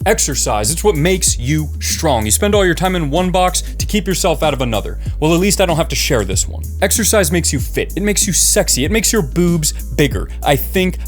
Exercise, it's what makes you strong. You spend all your time in one box to keep yourself out of another. Well, at least I don't have to share this one. Exercise makes you fit. It makes you sexy. It makes your boobs bigger. I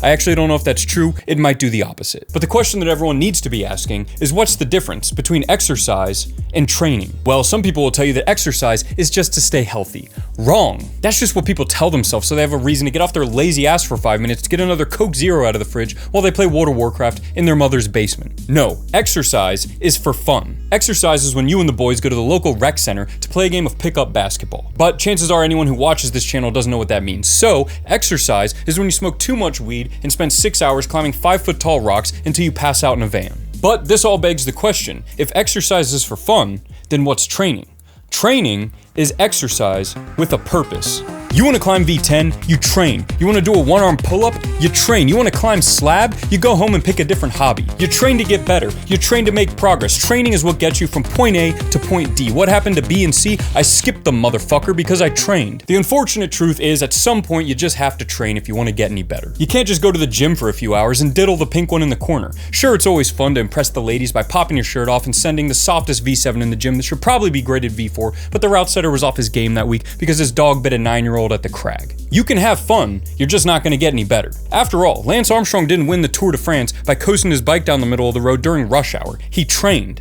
actually don't know if that's true. It might do the opposite. But the question that everyone needs to be asking is, what's the difference between exercise and training? Well, some people will tell you that exercise is just to stay healthy. Wrong. That's just what people tell themselves so they have a reason to get off their lazy ass for 5 minutes to get another Coke Zero out of the fridge while they play World of Warcraft in their mother's basement. No, exercise is for fun. Exercise is when you and the boys go to the local rec center to play a game of pickup basketball. But chances are anyone who watches this channel doesn't know what that means. So, exercise is when you smoke too much weed and spend 6 hours climbing 5-foot tall rocks until you pass out in a van. But this all begs the question, if exercise is for fun, then what's training? Training is exercise with a purpose. You want to climb V10? You train. You want to do a one-arm pull-up? You train. You want to climb slab? You go home and pick a different hobby. You train to get better. You train to make progress. Training is what gets you from point A to point D. What happened to B and C? I skipped the motherfucker because I trained. The unfortunate truth is, at some point, you just have to train if you want to get any better. You can't just go to the gym for a few hours and diddle the pink one in the corner. Sure, it's always fun to impress the ladies by popping your shirt off and sending the softest V7 in the gym that should probably be graded V4, but the route setter was off his game that week because his dog bit a 9-year-old at the crag. You can have fun, you're just not going to get any better. After all, Lance Armstrong didn't win the Tour de France by coasting his bike down the middle of the road during rush hour. He trained.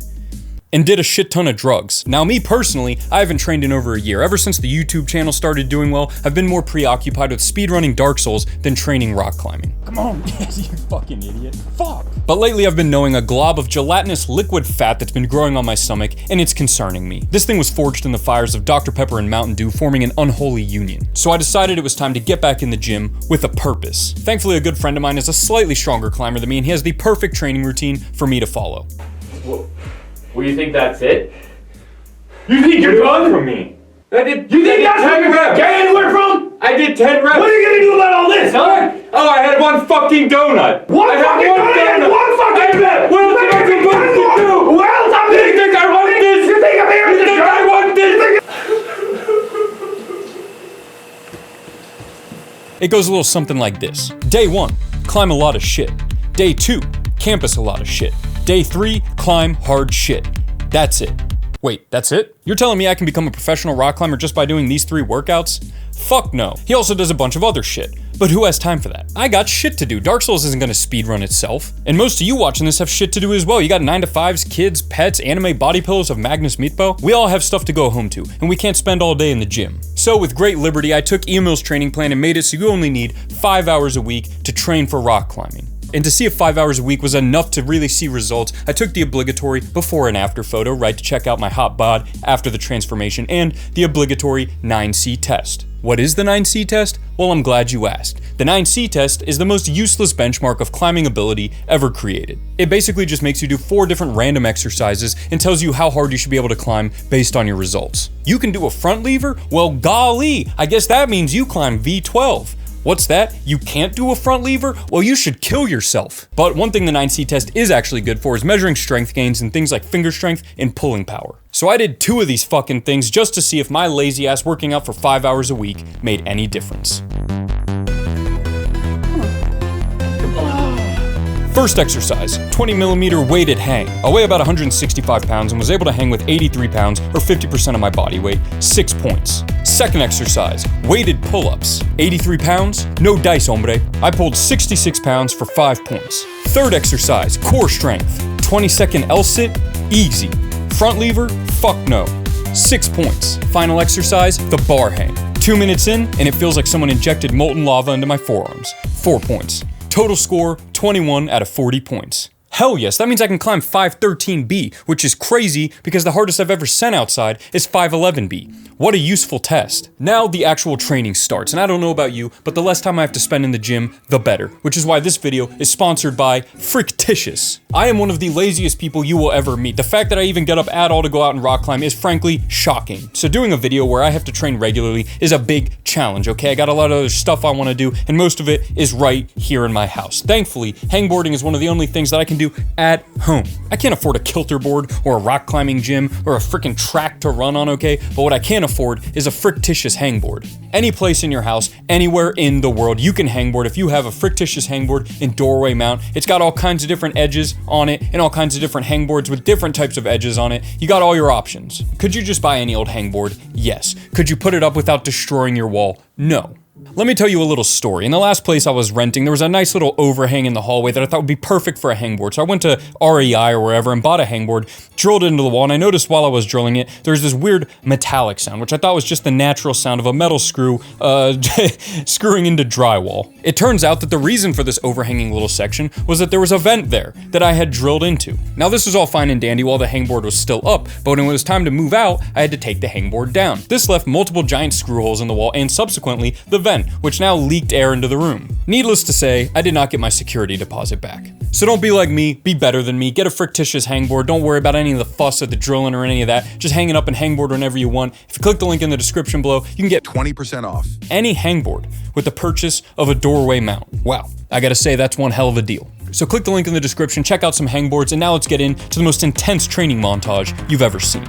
And did a shit ton of drugs. Now, me personally, I haven't trained in over a year. Ever since the YouTube channel started doing well, I've been more preoccupied with speedrunning Dark Souls than training rock climbing. Come on, yes, you fucking idiot. Fuck. But lately I've been knowing a glob of gelatinous liquid fat that's been growing on my stomach, and it's concerning me. This thing was forged in the fires of Dr. Pepper and Mountain Dew, forming an unholy union. So I decided it was time to get back in the gym with a purpose. Thankfully, a good friend of mine is a slightly stronger climber than me, and he has the perfect training routine for me to follow. Whoa. Well, you think that's it? You think you're done from me? You think that's what you're gonna get anywhere from? I did 10 reps. What are you gonna do about all this, huh? Oh, I had one fucking donut. One fucking donut? One fucking bit. What else am I supposed to do? Who else? You think I want this? You think I'm here? You think I want this? It goes a little something like this. Day 1, climb a lot of shit. Day 2, campus a lot of shit. Day 3, climb hard shit. That's it. Wait, that's it? You're telling me I can become a professional rock climber just by doing these 3 workouts? Fuck no. He also does a bunch of other shit. But who has time for that? I got shit to do. Dark Souls isn't gonna speedrun itself. And most of you watching this have shit to do as well. You got 9-to-5s, kids, pets, anime body pillows of Magnus Meatbo. We all have stuff to go home to, and we can't spend all day in the gym. So with great liberty, I took Emil's training plan and made it so you only need 5 hours a week to train for rock climbing. And to see if 5 hours a week was enough to really see results, I took the obligatory before and after photo, right, to check out my hot bod after the transformation, and the obligatory 9C test. What is the 9C test? Well, I'm glad you asked. The 9C test is the most useless benchmark of climbing ability ever created. It basically just makes you do 4 different random exercises and tells you how hard you should be able to climb based on your results. You can do a front lever? Well, golly, I guess that means you climb V12. What's that? You can't do a front lever? Well, you should kill yourself. But one thing the 9C test is actually good for is measuring strength gains in things like finger strength and pulling power. So I did 2 of these fucking things just to see if my lazy ass working out for 5 hours a week made any difference. First exercise, 20mm weighted hang. I weigh about 165 pounds and was able to hang with 83 pounds or 50% of my body weight, 6 points. Second exercise, weighted pull-ups. 83 pounds, no dice, hombre. I pulled 66 pounds for 5 points. Third exercise, core strength. 20-second L-sit, easy. Front lever, fuck no. 6 points. Final exercise, the bar hang. 2 minutes in, and it feels like someone injected molten lava into my forearms. 4 points. Total score, 21 out of 40 points. Hell yes, that means I can climb 513B, which is crazy because the hardest I've ever sent outside is 511B. What a useful test. Now the actual training starts, and I don't know about you, but the less time I have to spend in the gym, the better, which is why this video is sponsored by Frictitious. I am one of the laziest people you will ever meet. The fact that I even get up at all to go out and rock climb is frankly shocking. So doing a video where I have to train regularly is a big challenge, okay? I got a lot of other stuff I want to do, and most of it is right here in my house. Thankfully, hangboarding is one of the only things that I can do at home. I can't afford a kilter board or a rock climbing gym or a freaking track to run on, okay? But what I can afford is a fictitious hangboard. Any place in your house, anywhere in the world, you can hangboard if you have a fictitious hangboard in doorway mount. It's got all kinds of different edges on it and all kinds of different hangboards with different types of edges on it. You got all your options. Could you just buy any old hangboard? Yes. Could you put it up without destroying your wall? No. Let me tell you a little story. In the last place I was renting, there was a nice little overhang in the hallway that I thought would be perfect for a hangboard. So I went to REI or wherever and bought a hangboard, drilled it into the wall, and I noticed while I was drilling it, there was this weird metallic sound, which I thought was just the natural sound of a metal screw screwing into drywall. It turns out that the reason for this overhanging little section was that there was a vent there that I had drilled into. Now this was all fine and dandy while the hangboard was still up, but when it was time to move out, I had to take the hangboard down. This left multiple giant screw holes in the wall and subsequently the vent, which now leaked air into the room. Needless to say, I did not get my security deposit back. So don't be like me, be better than me, get a fictitious hangboard, don't worry about any of the fuss or the drilling or any of that, just hang it up and hangboard whenever you want. If you click the link in the description below, you can get 20% off any hangboard with the purchase of a doorway mount. Wow, I gotta say that's one hell of a deal. So click the link in the description, check out some hangboards, and now let's get into the most intense training montage you've ever seen.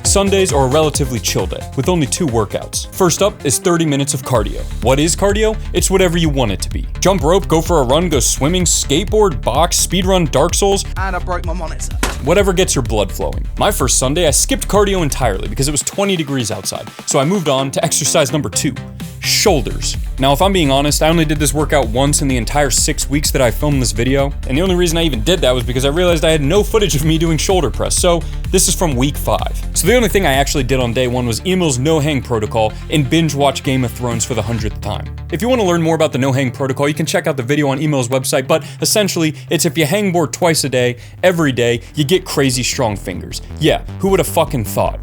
Sundays are a relatively chill day, with only 2 workouts. First up is 30 minutes of cardio. What is cardio? It's whatever you want it to be. Jump rope, go for a run, go swimming, skateboard, box, speedrun, Dark Souls. And I broke my monitor. Whatever gets your blood flowing. My first Sunday, I skipped cardio entirely because it was 20 degrees outside, so I moved on to exercise number 2. Shoulders. Now, if I'm being honest, I only did this workout once in the entire 6 weeks that I filmed this video, and the only reason I even did that was because I realized I had no footage of me doing shoulder press, so this is from week 5. So the only thing I actually did on day 1 was Emil's no-hang protocol and binge watch Game of Thrones for the 100th time. If you want to learn more about the no-hang protocol, you can check out the video on Emil's website, but essentially, it's if you hangboard twice a day, every day, you get crazy strong fingers. Yeah, who would have fucking thought?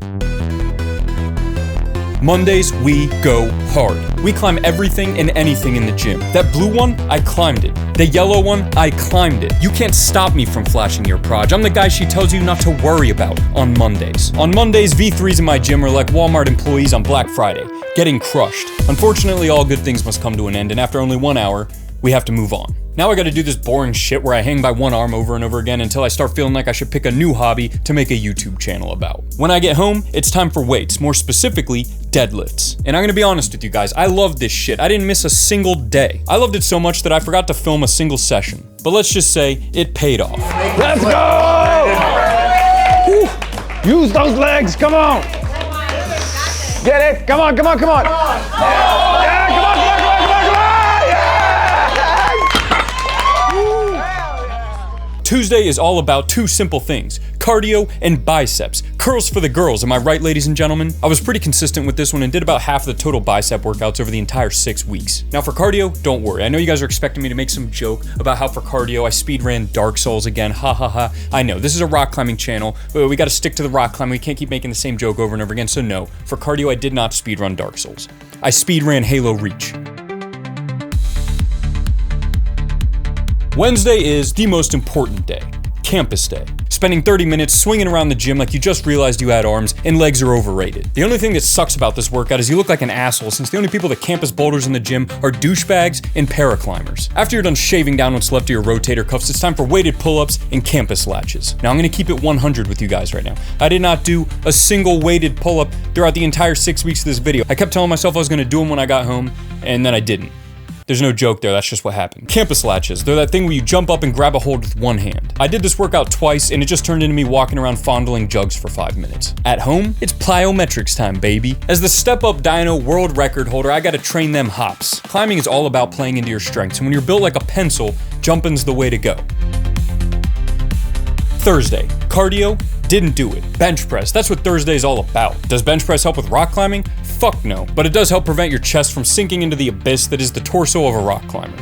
Mondays, we go hard. We climb everything and anything in the gym. That blue one, I climbed it. The yellow one, I climbed it. You can't stop me from flashing your proj. I'm the guy she tells you not to worry about on Mondays. On Mondays, V3s in my gym are like Walmart employees on Black Friday, getting crushed. Unfortunately, all good things must come to an end, and after only 1 hour, we have to move on. Now I gotta do this boring shit where I hang by one arm over and over again until I start feeling like I should pick a new hobby to make a YouTube channel about. When I get home, it's time for weights, more specifically, deadlifts. And I'm gonna be honest with you guys, I love this shit. I didn't miss a single day. I loved it so much that I forgot to film a single session. But let's just say, it paid off. Let's go! Woo. Use those legs, come on! Get it, come on, come on, come on! Yeah, come on, come on, come on, come on, come on! Tuesday is all about 2 simple things, cardio and biceps. Curls for the girls, am I right, ladies and gentlemen? I was pretty consistent with this one and did about half of the total bicep workouts over the entire 6 weeks. Now for cardio, don't worry. I know you guys are expecting me to make some joke about how for cardio I speed ran Dark Souls again, ha ha ha. I know, this is a rock climbing channel, but we gotta stick to the rock climbing. We can't keep making the same joke over and over again, so no. For cardio, I did not speed run Dark Souls. I speed ran Halo Reach. Wednesday is the most important day, campus day. Spending 30 minutes swinging around the gym like you just realized you had arms and legs are overrated. The only thing that sucks about this workout is you look like an asshole since the only people that campus boulders in the gym are douchebags and paraclimbers. After you're done shaving down what's left of your rotator cuffs, it's time for weighted pull-ups and campus latches. Now I'm gonna keep it 100 with you guys right now. I did not do a single weighted pull-up throughout the entire 6 weeks of this video. I kept telling myself I was gonna do them when I got home, and then I didn't. There's no joke there, that's just what happened. Campus latches, they're that thing where you jump up and grab a hold with one hand. I did this workout twice and it just turned into me walking around fondling jugs for 5 minutes. At home, it's plyometrics time, baby. As the Step Up Dyno world record holder, I gotta train them hops. Climbing is all about playing into your strengths, and when you're built like a pencil, jumping's the way to go. Thursday, cardio, didn't do it. Bench press, that's what Thursday is all about. Does bench press help with rock climbing? Fuck no, but it does help prevent your chest from sinking into the abyss that is the torso of a rock climber.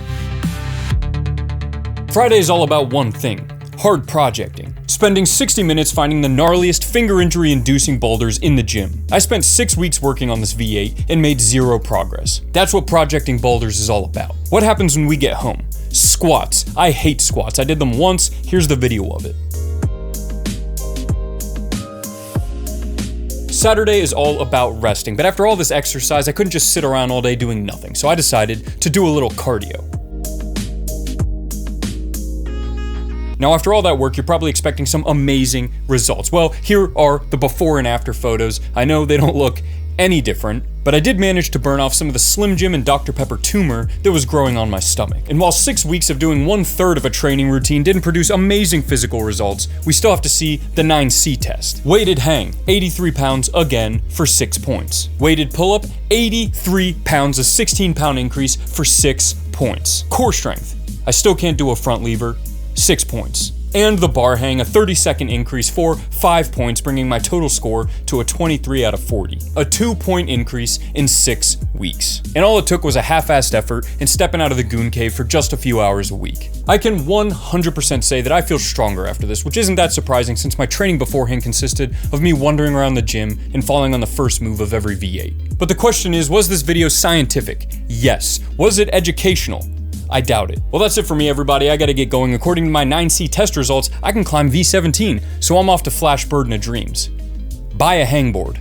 Friday is all about one thing, hard projecting. spending 60 minutes finding the gnarliest finger injury inducing boulders in the gym. I spent 6 weeks working on this V8 and made 0 progress. That's what projecting boulders is all about. What happens when we get home? Squats. I hate squats. I did them once. Here's the video of it. Saturday is all about resting, but after all this exercise, I couldn't just sit around all day doing nothing, so I decided to do a little cardio. Now, after all that work, you're probably expecting some amazing results. Well, here are the before and after photos. I know they don't look any different, but I did manage to burn off some of the Slim Jim and Dr. Pepper tumor that was growing on my stomach. And while 6 weeks of doing 1/3 of a training routine didn't produce amazing physical results, we still have to see the 9C test. Weighted hang, 83 pounds again for 6 points. Weighted pull-up, 83 pounds, a 16-pound increase for 6 points. Core strength, I still can't do a front lever, 6 points. And the bar hang, a 30-second increase for 5 points, bringing my total score to a 23 out of 40. A 2-point increase in 6 weeks. And all it took was a half-assed effort and stepping out of the goon cave for just a few hours a week. I can 100% say that I feel stronger after this, which isn't that surprising since my training beforehand consisted of me wandering around the gym and falling on the first move of every V8. But the question is, was this video scientific? Yes. Was it educational? I doubt it. Well, that's it for me, everybody. I gotta get going. According to my 9C test results, I can climb V17, so I'm off to Flash Burden of Dreams. Buy a hangboard.